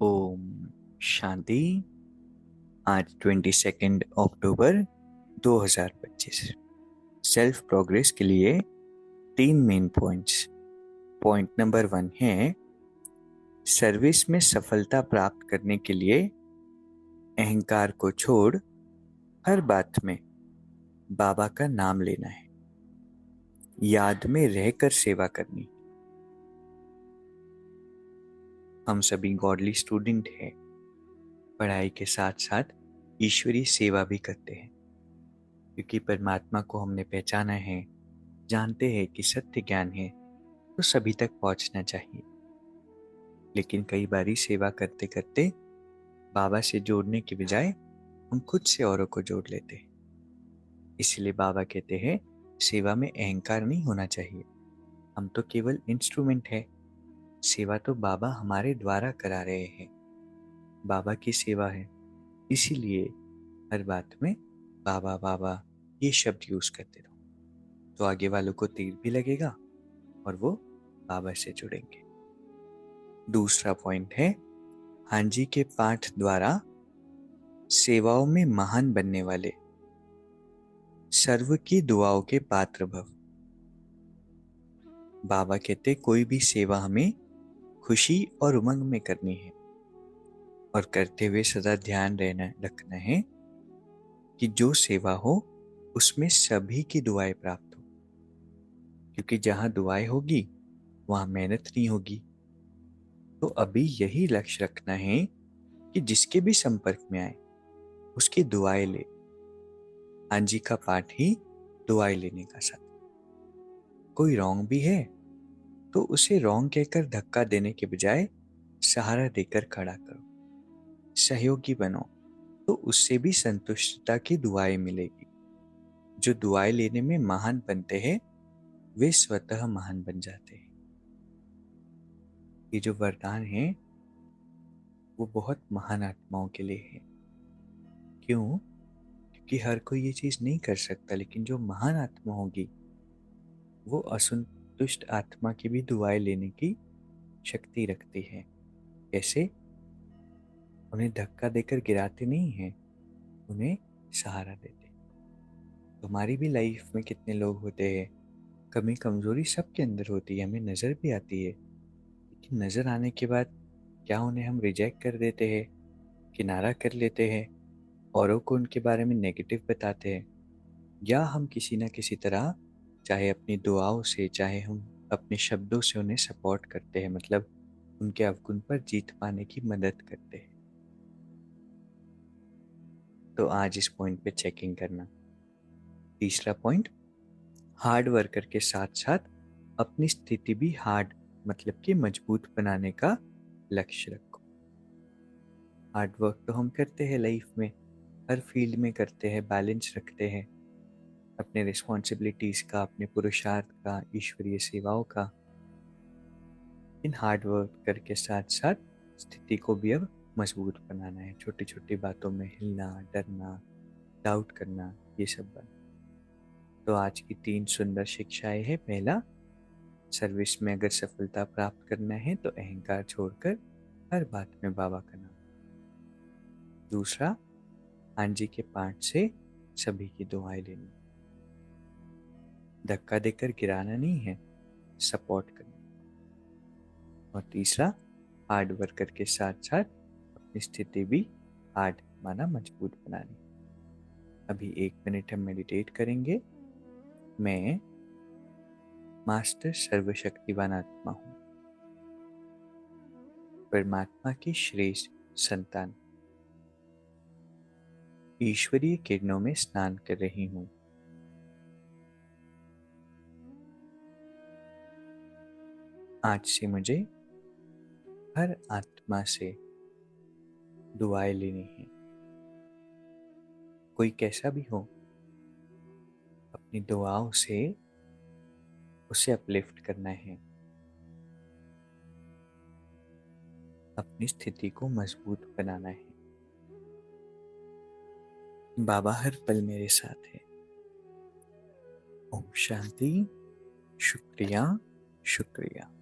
ओम शांति। आज 22 अक्टूबर 2025। Self progress के लिए 3 मेन पॉइंट्स। पॉइंट नंबर 1 है, सर्विस में सफलता प्राप्त करने के लिए अहंकार को छोड़ हर बात में बाबा का नाम लेना है, याद में रहकर सेवा करनी। हम सभी गॉडली स्टूडेंट हैं, पढ़ाई के साथ साथ ईश्वरीय सेवा भी करते हैं, क्योंकि परमात्मा को हमने पहचाना है, जानते हैं कि सत्य ज्ञान है तो सभी तक पहुंचना चाहिए। लेकिन कई बारी सेवा करते करते बाबा से जोड़ने के बजाय हम खुद से औरों को जोड़ लेते हैं। इसलिए बाबा कहते हैं, सेवा में अहंकार नहीं होना चाहिए। हम तो केवल इंस्ट्रूमेंट है, सेवा तो बाबा हमारे द्वारा करा रहे हैं। बाबा की सेवा है, इसीलिए हर बात में बाबा बाबा ये शब्द यूज करते रहो, तो आगे वालों को तीर भी लगेगा और वो बाबा से जुड़ेंगे। दूसरा पॉइंट है, हांजी के पाठ द्वारा सेवाओं में महान बनने वाले सर्व की दुआओं के पात्र भव। बाबा कहते, कोई भी सेवा हमें खुशी और उमंग में करनी है और करते हुए सदा ध्यान रखना है कि जो सेवा हो उसमें सभी की दुआएं प्राप्त हो, क्योंकि जहां दुआएं होगी वहां मेहनत नहीं होगी। तो अभी यही लक्ष्य रखना है कि जिसके भी संपर्क में आए उसकी दुआएं ले। हांजी का पाठ ही दुआएं लेने का साथ। कोई रॉन्ग भी है तो उसे रॉन्ग कहकर धक्का देने के बजाय सहारा देकर खड़ा करो, सहयोगी बनो, तो उससे भी संतुष्टता की दुआएं मिलेगी। जो दुआएं लेने में महान बनते हैं वे स्वतः महान बन जाते हैं। ये जो वरदान है वो बहुत महान आत्माओं के लिए है। क्यों? क्योंकि हर कोई ये चीज नहीं कर सकता, लेकिन जो महान आत्मा होगी वो असंतुष्ट आत्मा की भी दुआएं लेने की शक्ति रखती है। कैसे? उन्हें धक्का देकर गिराते नहीं हैं, उन्हें सहारा देते। तुम्हारी भी लाइफ में कितने लोग होते हैं, कमी कमजोरी सबके अंदर होती है, हमें नजर भी आती है, लेकिन नजर आने के बाद क्या उन्हें हम रिजेक्ट कर देते हैं, किनारा कर लेते हैं, औरों को उनके बारे में नेगेटिव बताते हैं, या हम किसी ना किसी तरह, चाहे अपनी दुआओं से चाहे हम अपने शब्दों से उन्हें सपोर्ट करते हैं, मतलब उनके अवगुण पर जीत पाने की मदद करते हैं। तो आज इस पॉइंट पे चेकिंग करना। तीसरा पॉइंट, हार्ड वर्कर के साथ साथ अपनी स्थिति भी हार्ड मतलब कि मजबूत बनाने का लक्ष्य रखो। हार्ड वर्क तो हम करते हैं लाइफ में, हर फील्ड में करते हैं, बैलेंस रखते हैं अपने रिस्पॉन्सिबिलिटीज का, अपने पुरुषार्थ का, ईश्वरीय सेवाओं का। इन हार्ड वर्क करके साथ साथ स्थिति को भी अब मजबूत बनाना है। छोटी छोटी बातों में हिलना, डरना, डाउट करना, ये सब बंद। तो आज की 3 सुंदर शिक्षाएं हैं। पहला, सर्विस में अगर सफलता प्राप्त करना है तो अहंकार छोड़कर हर बात में बाबा का नाम। दूसरा, हांजी के पाठ से सभी की दुआएं लेनी, धक्का देकर गिराना नहीं है, सपोर्ट करना। और तीसरा, हार्ड वर्कर के साथ साथ अपनी स्थिति भी हार्ड माना मजबूत बनानी। अभी 1 मिनट हम मेडिटेट करेंगे। मैं मास्टर सर्वशक्तिवान आत्मा हूँ, परमात्मा की श्रेष्ठ संतान, ईश्वरीय किरणों में स्नान कर रही हूँ। आज से मुझे हर आत्मा से दुआएं लेनी है, कोई कैसा भी हो। अपनी दुआओं से उसे अपलिफ्ट करना है, अपनी स्थिति को मजबूत बनाना है। बाबा हर पल मेरे साथ है। ओम शांति। शुक्रिया, शुक्रिया।